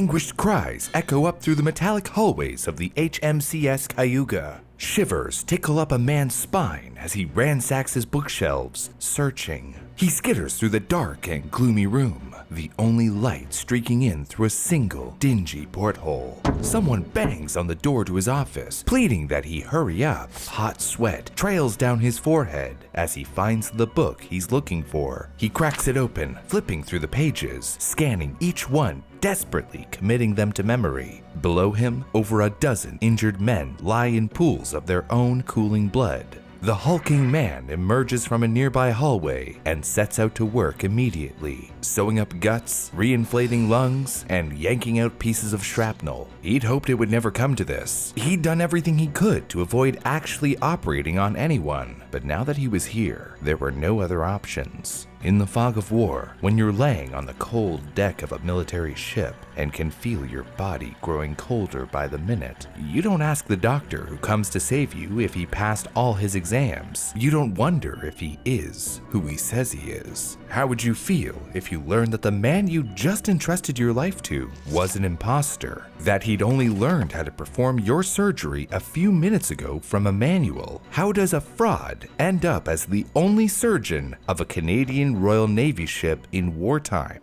Anguished cries echo up through the metallic hallways of the HMCS Cayuga. Shivers tickle up a man's spine as he ransacks his bookshelves, searching. He skitters through the dark and gloomy room, the only light streaking in through a single, dingy porthole. Someone bangs on the door to his office, pleading that he hurry up. Hot sweat trails down his forehead as he finds the book he's looking for. He cracks it open, flipping through the pages, scanning each one, desperately committing them to memory. Below him, over a dozen injured men lie in pools of their own cooling blood. The hulking man emerges from a nearby hallway and sets out to work immediately, sewing up guts, reinflating lungs, and yanking out pieces of shrapnel. He'd hoped it would never come to this. He'd done everything he could to avoid actually operating on anyone, but now that he was here, there were no other options. In the fog of war, when you're laying on the cold deck of a military ship and can feel your body growing colder by the minute, you don't ask the doctor who comes to save you if he passed all his exams. You don't wonder if he is who he says he is. How would you feel if you learned that the man you just entrusted your life to was an imposter? That he'd only learned how to perform your surgery a few minutes ago from a manual? How does a fraud end up as the only surgeon of a Canadian Royal Navy ship in wartime?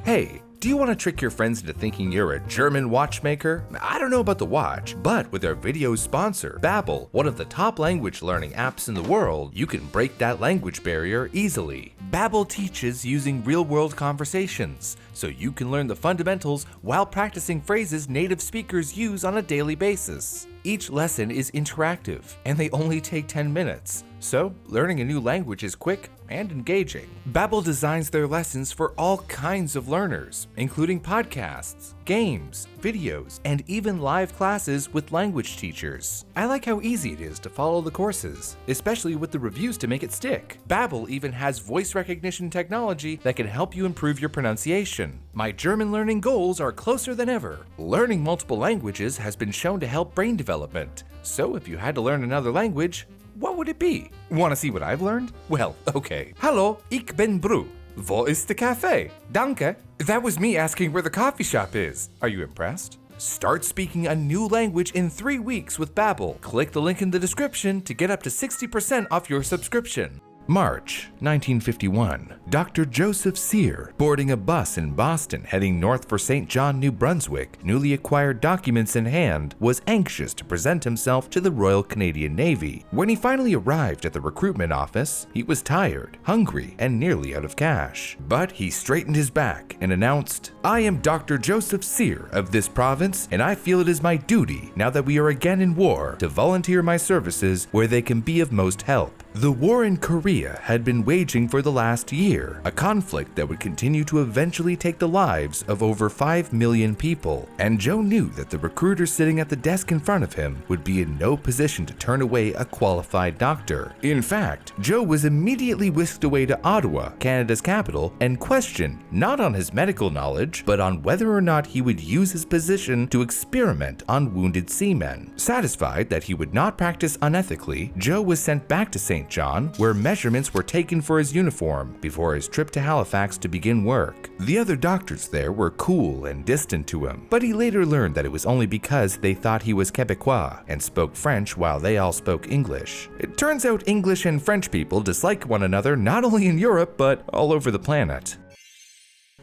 Hey, do you want to trick your friends into thinking you're a German watchmaker? I don't know about the watch, but with our video sponsor, Babel, one of the top language learning apps in the world, you can break that language barrier easily. Babel teaches using real-world conversations, so you can learn the fundamentals while practicing phrases native speakers use on a daily basis. Each lesson is interactive, and they only take 10 minutes. So, learning a new language is quick and engaging. Babel designs their lessons for all kinds of learners, including podcasts, games, videos, and even live classes with language teachers. I like how easy it is to follow the courses, especially with the reviews to make it stick. Babel even has voice recognition technology that can help you improve your pronunciation. My German learning goals are closer than ever. Learning multiple languages has been shown to help brain development. So if you had to learn another language, what would it be? Want to see what I've learned? Well, okay. Hallo, ich bin Brew. Wo ist der Café? Danke. That was me asking where the coffee shop is. Are you impressed? Start speaking a new language in 3 weeks with Babel. Click the link in the description to get up to 60% off your subscription. March 1951. Dr. Joseph Sear, boarding a bus in Boston heading north for St. John, New Brunswick, newly acquired documents in hand, was anxious to present himself to the Royal Canadian Navy. When he finally arrived at the recruitment office, he was tired, hungry, and nearly out of cash. But he straightened his back and announced, "I am Dr. Joseph Sear of this province, and I feel it is my duty, now that we are again in war, to volunteer my services where they can be of most help." The war in Korea had been waging for the last year, a conflict that would continue to eventually take the lives of over 5 million people, and Joe knew that the recruiter sitting at the desk in front of him would be in no position to turn away a qualified doctor. In fact, Joe was immediately whisked away to Ottawa, Canada's capital, and questioned not on his medical knowledge, but on whether or not he would use his position to experiment on wounded seamen. Satisfied that he would not practice unethically, Joe was sent back to St. John, where measurements were taken for his uniform before his trip to Halifax to begin work. The other doctors there were cool and distant to him, but he later learned that it was only because they thought he was Quebecois and spoke French while they all spoke English. It turns out English and French people dislike one another not only in Europe, but all over the planet.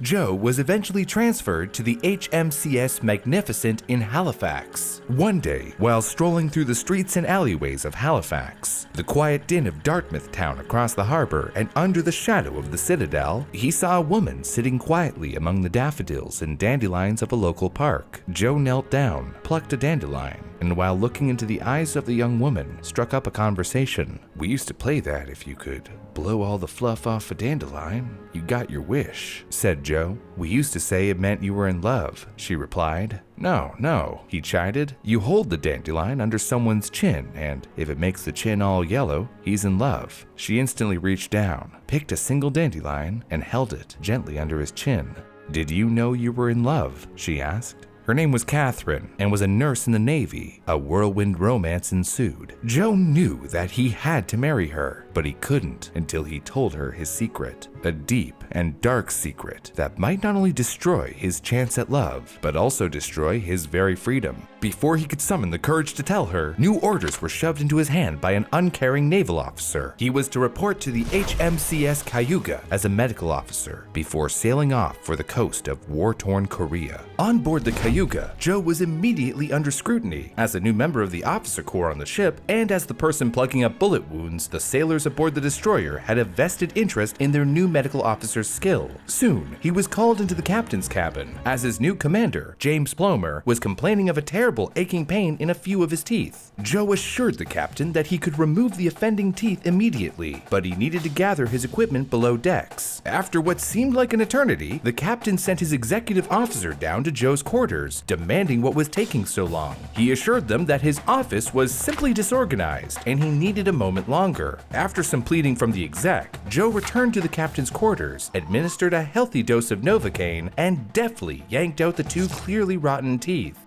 Joe was eventually transferred to the HMCS Magnificent in Halifax. One day, while strolling through the streets and alleyways of Halifax, the quiet din of Dartmouth town across the harbor and under the shadow of the Citadel, he saw a woman sitting quietly among the daffodils and dandelions of a local park. Joe knelt down, plucked a dandelion, and while looking into the eyes of the young woman, struck up a conversation. "We used to play that if you could blow all the fluff off a dandelion, you got your wish," said Joe. "We used to say it meant you were in love," she replied. No, he chided. "You hold the dandelion under someone's chin, and if it makes the chin all yellow, he's in love." She instantly reached down, picked a single dandelion, and held it gently under his chin. "Did you know you were in love?" she asked. Her name was Catherine and was a nurse in the Navy. A whirlwind romance ensued. Joe knew that he had to marry her, but he couldn't until he told her his secret. A deep and dark secret that might not only destroy his chance at love, but also destroy his very freedom. Before he could summon the courage to tell her, new orders were shoved into his hand by an uncaring naval officer. He was to report to the HMCS Cayuga as a medical officer before sailing off for the coast of war-torn Korea. On board the Cayuga, Joe was immediately under scrutiny. As a new member of the officer corps on the ship, and as the person plugging up bullet wounds, the sailors aboard the destroyer had a vested interest in their new medical officer's skill. Soon, he was called into the captain's cabin, as his new commander, James Plomer, was complaining of a terrible aching pain in a few of his teeth. Joe assured the captain that he could remove the offending teeth immediately, but he needed to gather his equipment below decks. After what seemed like an eternity, the captain sent his executive officer down to Joe's quarters, demanding what was taking so long. He assured them that his office was simply disorganized, and he needed a moment longer. After some pleading from the exec, Joe returned to the captain's quarters, administered a healthy dose of Novocaine, and deftly yanked out the two clearly rotten teeth.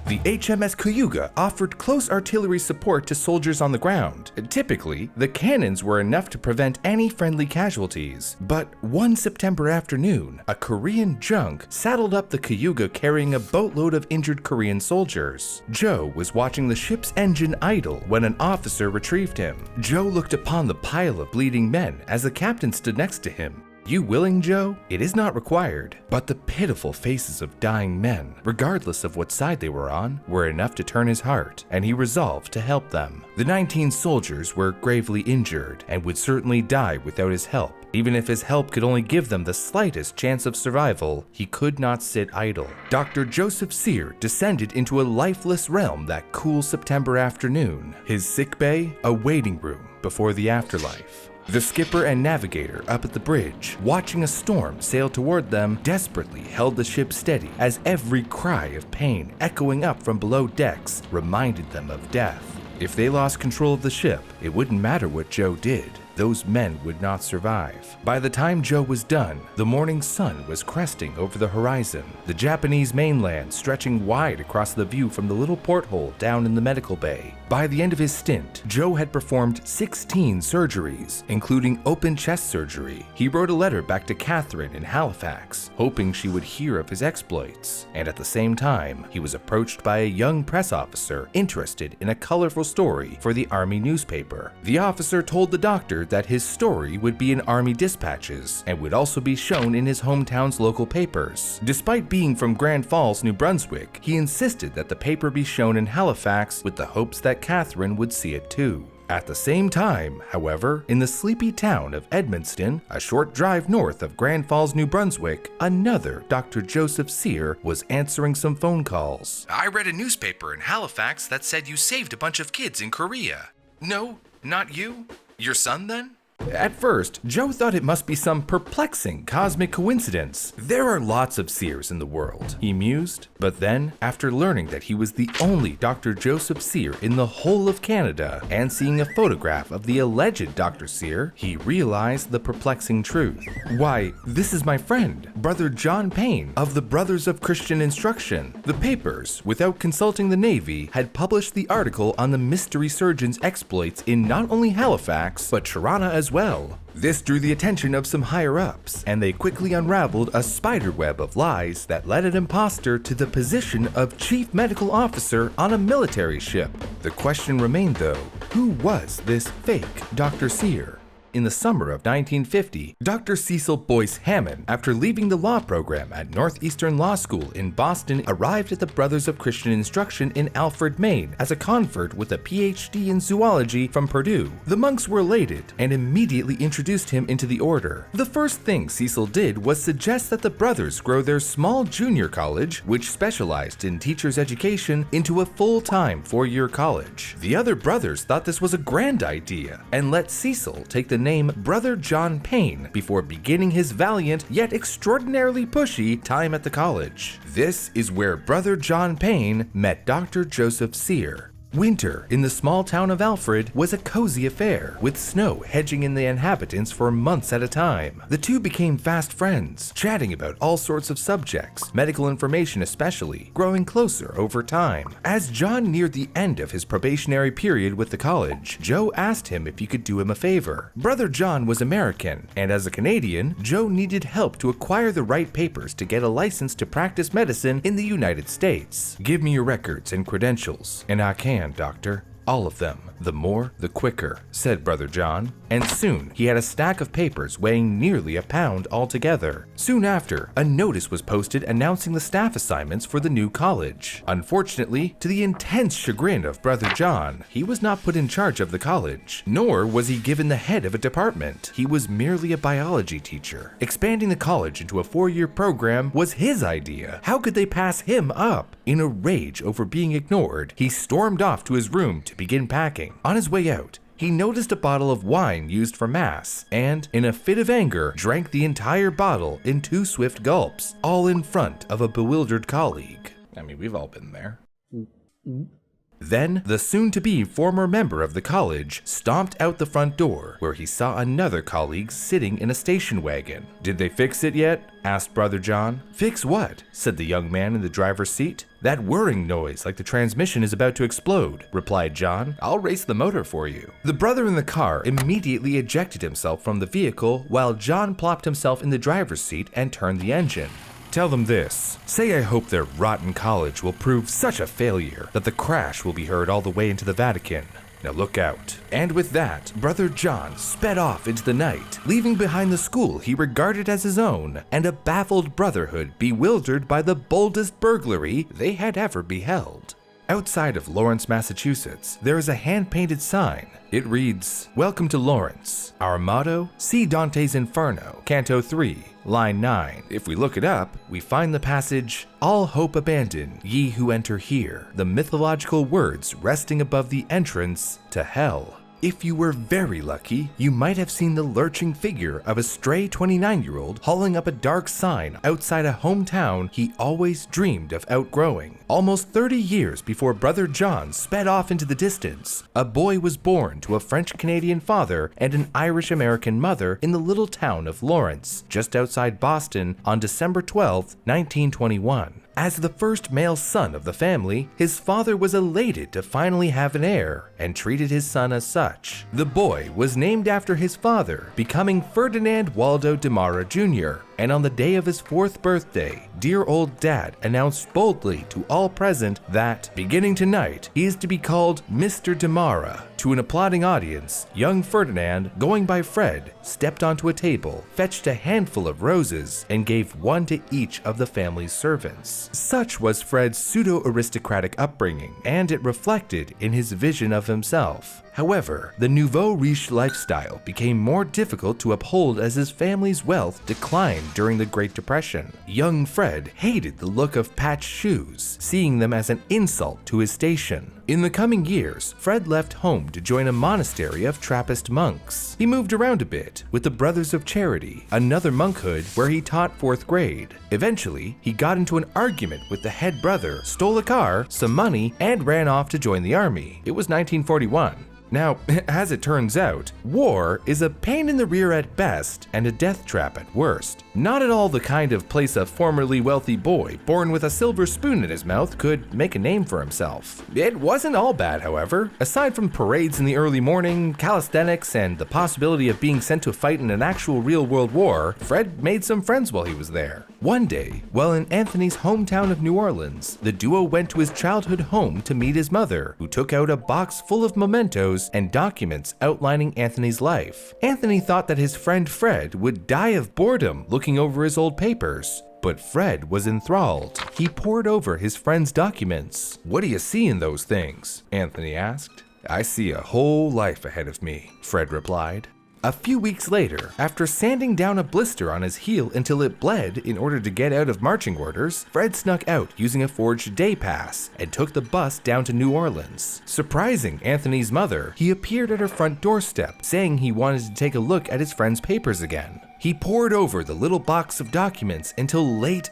The HMS Cayuga offered close artillery support to soldiers on the ground. Typically, the cannons were enough to prevent any friendly casualties. But one September afternoon, a Korean junk saddled up the Cayuga carrying a boatload of injured Korean soldiers. Joe was watching the ship's engine idle when an officer retrieved him. Joe looked upon the pile of bleeding men as the captain stood next to him. "You willing, Joe? It is not required." But the pitiful faces of dying men, regardless of what side they were on, were enough to turn his heart, and he resolved to help them. The 19 soldiers were gravely injured and would certainly die without his help. Even if his help could only give them the slightest chance of survival, he could not sit idle. Dr. Joseph Sear descended into a lifeless realm that cool September afternoon. His sickbay, a waiting room before the afterlife. The skipper and navigator up at the bridge, watching a storm sail toward them, desperately held the ship steady as every cry of pain echoing up from below decks reminded them of death. If they lost control of the ship, it wouldn't matter what Joe did. Those men would not survive. By the time Joe was done, the morning sun was cresting over the horizon, the Japanese mainland stretching wide across the view from the little porthole down in the medical bay. By the end of his stint, Joe had performed 16 surgeries, including open chest surgery. He wrote a letter back to Catherine in Halifax, hoping she would hear of his exploits. And at the same time, he was approached by a young press officer interested in a colorful story for the Army newspaper. The officer told the doctor that his story would be in Army dispatches and would also be shown in his hometown's local papers. Despite being from Grand Falls, New Brunswick, he insisted that the paper be shown in Halifax with the hopes that Catherine would see it too. At the same time, however, in the sleepy town of Edmundston, a short drive north of Grand Falls, New Brunswick, another Dr. Joseph Sear was answering some phone calls. "I read a newspaper in Halifax that said you saved a bunch of kids in Korea." "No, not you? Your son then?" At first, Joe thought it must be some perplexing cosmic coincidence. There are lots of Sears in the world, he mused. But then, after learning that he was the only Dr. Joseph Sear in the whole of Canada, and seeing a photograph of the alleged Dr. Sear, he realized the perplexing truth. "Why, this is my friend, Brother John Payne of the Brothers of Christian Instruction." The papers, without consulting the Navy, had published the article on the mystery surgeon's exploits in not only Halifax, but Toronto as well. This drew the attention of some higher-ups, and they quickly unraveled a spiderweb of lies that led an imposter to the position of chief medical officer on a military ship. The question remained though, who was this fake Dr. Sear? In the summer of 1950, Dr. Cecil Boyce Hammond, after leaving the law program at Northeastern Law School in Boston, arrived at the Brothers of Christian Instruction in Alfred, Maine, as a convert with a PhD in zoology from Purdue. The monks were elated and immediately introduced him into the order. The first thing Cecil did was suggest that the brothers grow their small junior college, which specialized in teachers' education, into a full-time 4-year college. The other brothers thought this was a grand idea and let Cecil take the name Brother John Payne before beginning his valiant yet extraordinarily pushy time at the college. This is where Brother John Payne met Dr. Joseph Sear. Winter in the small town of Alfred was a cozy affair, with snow hedging in the inhabitants for months at a time. The two became fast friends, chatting about all sorts of subjects, medical information especially, growing closer over time. As John neared the end of his probationary period with the college, Joe asked him if he could do him a favor. Brother John was American, and as a Canadian, Joe needed help to acquire the right papers to get a license to practice medicine in the United States. "Give me your records and credentials, and I can, doctor. All of them. The more, the quicker," said Brother John, and soon he had a stack of papers weighing nearly a pound altogether. Soon after, a notice was posted announcing the staff assignments for the new college. Unfortunately, to the intense chagrin of Brother John, he was not put in charge of the college, nor was he given the head of a department. He was merely a biology teacher. Expanding the college into a 4-year program was his idea. How could they pass him up? In a rage over being ignored, he stormed off to his room to begin packing. On his way out, he noticed a bottle of wine used for mass and, in a fit of anger, drank the entire bottle in 2 swift gulps, all in front of a bewildered colleague. I mean, we've all been there. Then, the soon-to-be former member of the college stomped out the front door, where he saw another colleague sitting in a station wagon. "Did they fix it yet?" asked Brother John. "Fix what?" said the young man in the driver's seat. "That whirring noise like the transmission is about to explode," replied John. "I'll race the motor for you." The brother in the car immediately ejected himself from the vehicle while John plopped himself in the driver's seat and turned the engine. "Tell them this. Say I hope their rotten college will prove such a failure that the crash will be heard all the way into the Vatican. Now look out." And with that, Brother John sped off into the night, leaving behind the school he regarded as his own, and a baffled brotherhood bewildered by the boldest burglary they had ever beheld. Outside of Lawrence, Massachusetts, there is a hand-painted sign. It reads, "Welcome to Lawrence. Our motto, see Dante's Inferno, Canto 3, line 9. If we look it up, we find the passage, 'All hope abandon, ye who enter here,' the mythological words resting above the entrance to hell. If you were very lucky, you might have seen the lurching figure of a stray 29-year-old hauling up a dark sign outside a hometown he always dreamed of outgrowing. Almost 30 years before Brother John sped off into the distance, a boy was born to a French-Canadian father and an Irish-American mother in the little town of Lawrence, just outside Boston, on December 12, 1921. As the first male son of the family, his father was elated to finally have an heir and treated his son as such. The boy was named after his father, becoming Ferdinand Waldo Demara Jr., and on the day of his 4th birthday, dear old dad announced boldly to all present that, beginning tonight, he is to be called Mr. Demara. To an applauding audience, young Ferdinand, going by Fred, stepped onto a table, fetched a handful of roses, and gave one to each of the family's servants. Such was Fred's pseudo-aristocratic upbringing, and it reflected in his vision of himself. However, the nouveau riche lifestyle became more difficult to uphold as his family's wealth declined during the Great Depression. Young Fred hated the look of patched shoes, seeing them as an insult to his station. In the coming years, Fred left home to join a monastery of Trappist monks. He moved around a bit with the Brothers of Charity, another monkhood where he taught 4th grade. Eventually, he got into an argument with the head brother, stole a car, some money, and ran off to join the army. It was 1941. Now, as it turns out, war is a pain in the rear at best and a death trap at worst. Not at all the kind of place a formerly wealthy boy born with a silver spoon in his mouth could make a name for himself. It wasn't all bad, however. Aside from parades in the early morning, calisthenics, and the possibility of being sent to fight in an actual real-world war, Fred made some friends while he was there. One day, while in Anthony's hometown of New Orleans, the duo went to his childhood home to meet his mother, who took out a box full of mementos and documents outlining Anthony's life. Anthony thought that his friend Fred would die of boredom looking over his old papers, but Fred was enthralled. He pored over his friend's documents. "What do you see in those things?" Anthony asked. "I see a whole life ahead of me," Fred replied. A few weeks later, after sanding down a blister on his heel until it bled in order to get out of marching orders, Fred snuck out using a forged day pass and took the bus down to New Orleans. Surprising Anthony's mother, he appeared at her front doorstep, saying he wanted to take a look at his friend's papers again. He pored over the little box of documents until late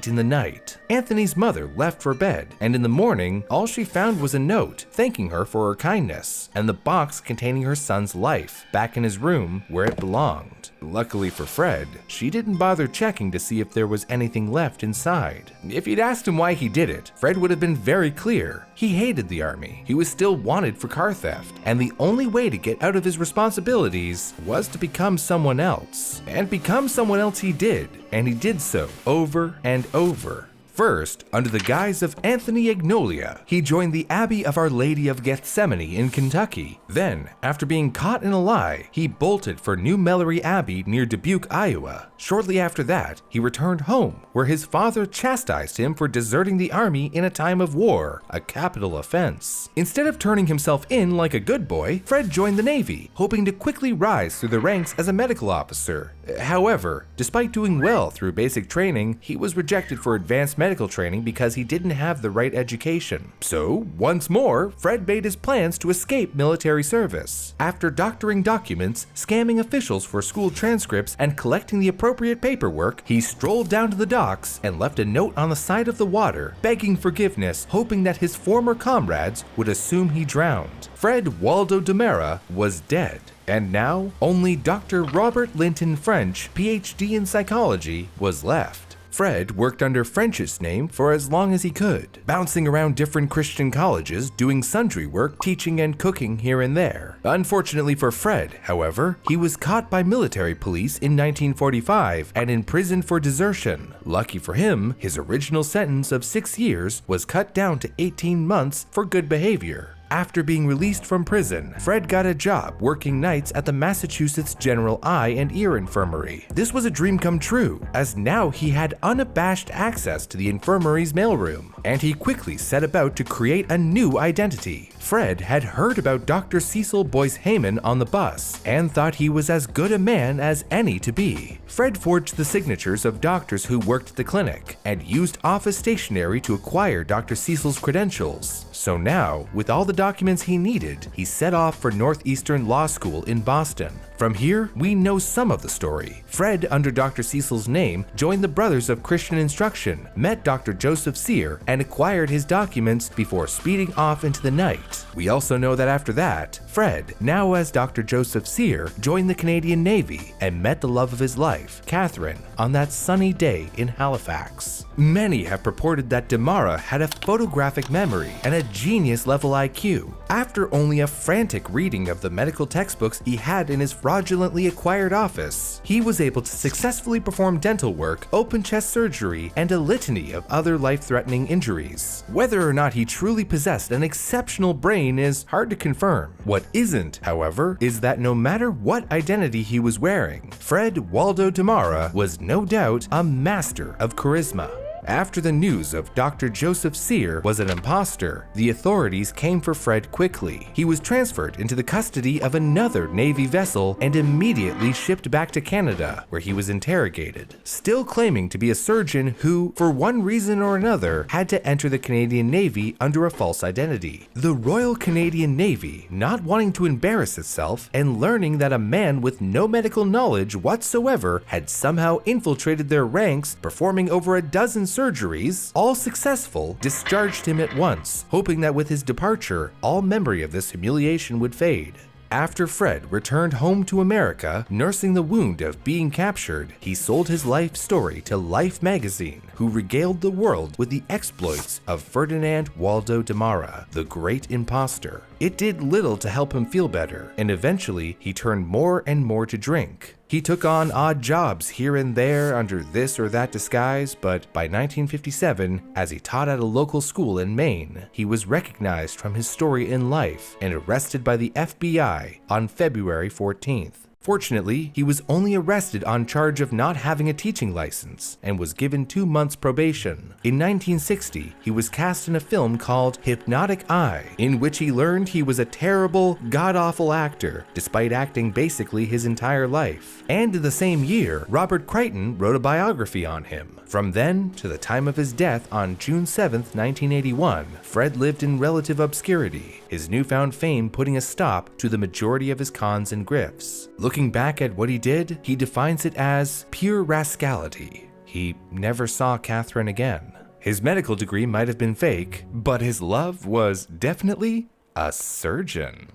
in the night. Anthony's mother left for bed, and in the morning, all she found was a note thanking her for her kindness, and the box containing her son's life back in his room where it belonged. Luckily for Fred, she didn't bother checking to see if there was anything left inside. If you'd asked him why he did it, Fred would have been very clear. He hated the army, he was still wanted for car theft, and the only way to get out of his responsibilities was to become someone else. And become someone else he did, and he did so over and over. First, under the guise of Anthony Agnolia, he joined the Abbey of Our Lady of Gethsemane in Kentucky. Then, after being caught in a lie, he bolted for New Mellery Abbey near Dubuque, Iowa. Shortly after that, he returned home, where his father chastised him for deserting the army in a time of war, a capital offense. Instead of turning himself in like a good boy, Fred joined the Navy, hoping to quickly rise through the ranks as a medical officer. However, despite doing well through basic training, he was rejected for advanced medical training because he didn't have the right education. So, once more, Fred made his plans to escape military service. After doctoring documents, scamming officials for school transcripts, and collecting the appropriate paperwork, he strolled down to the docks and left a note on the side of the water, begging forgiveness, hoping that his former comrades would assume he drowned. Fred Waldo Demara was dead. And now, only Dr. Robert Linton French, PhD in psychology, was left. Fred worked under French's name for as long as he could, bouncing around different Christian colleges, doing sundry work, teaching and cooking here and there. Unfortunately for Fred, however, he was caught by military police in 1945 and imprisoned for desertion. Lucky for him, his original sentence of 6 years was cut down to 18 months for good behavior. After being released from prison, Fred got a job working nights at the Massachusetts General Eye and Ear Infirmary. This was a dream come true, as now he had unabashed access to the infirmary's mailroom, and he quickly set about to create a new identity. Fred had heard about Dr. Cecil Boyce Heyman on the bus and thought he was as good a man as any to be. Fred forged the signatures of doctors who worked at the clinic and used office stationery to acquire Dr. Cecil's credentials. So now, with all the documents he needed, he set off for Northeastern Law School in Boston. From here, we know some of the story. Fred, under Dr. Cecil's name, joined the Brothers of Christian Instruction, met Dr. Joseph Sear, and acquired his documents before speeding off into the night. We also know that after that, Fred, now as Dr. Joseph Sear, joined the Canadian Navy and met the love of his life, Catherine, on that sunny day in Halifax. Many have purported that Demara had a photographic memory and a genius-level IQ. After only a frantic reading of the medical textbooks he had in his fraudulently acquired office, he was able to successfully perform dental work, open chest surgery, and a litany of other life-threatening injuries. Whether or not he truly possessed an exceptional brain is hard to confirm. What isn't, however, is that no matter what identity he was wearing, Fred Waldo Demara was no doubt a master of charisma. After the news of Dr. Joseph Sear was an impostor, the authorities came for Fred quickly. He was transferred into the custody of another Navy vessel and immediately shipped back to Canada, where he was interrogated, still claiming to be a surgeon who, for one reason or another, had to enter the Canadian Navy under a false identity. The Royal Canadian Navy, not wanting to embarrass itself and learning that a man with no medical knowledge whatsoever had somehow infiltrated their ranks, performing over a dozen surgeries, all successful, discharged him at once, hoping that with his departure, all memory of this humiliation would fade. After Fred returned home to America, nursing the wound of being captured, he sold his life story to Life magazine, who regaled the world with the exploits of Ferdinand Waldo Demara, the great impostor. It did little to help him feel better, and eventually he turned more and more to drink. He took on odd jobs here and there under this or that disguise, but by 1957, as he taught at a local school in Maine, he was recognized from his story in Life and arrested by the FBI on February 14th. Fortunately, he was only arrested on charge of not having a teaching license and was given 2 months probation. In 1960, he was cast in a film called Hypnotic Eye, in which he learned he was a terrible, god-awful actor, despite acting basically his entire life. And in the same year, Robert Crichton wrote a biography on him. From then to the time of his death on June 7, 1981, Fred lived in relative obscurity. his newfound fame putting a stop to the majority of his cons and grifts. Looking back at what he did, he defines it as pure rascality. He never saw Catherine again. His medical degree might have been fake, but his love was definitely a surgeon.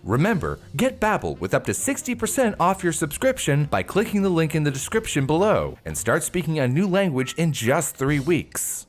Remember, get Babel with up to 60% off your subscription by clicking the link in the description below and start speaking a new language in just 3 weeks.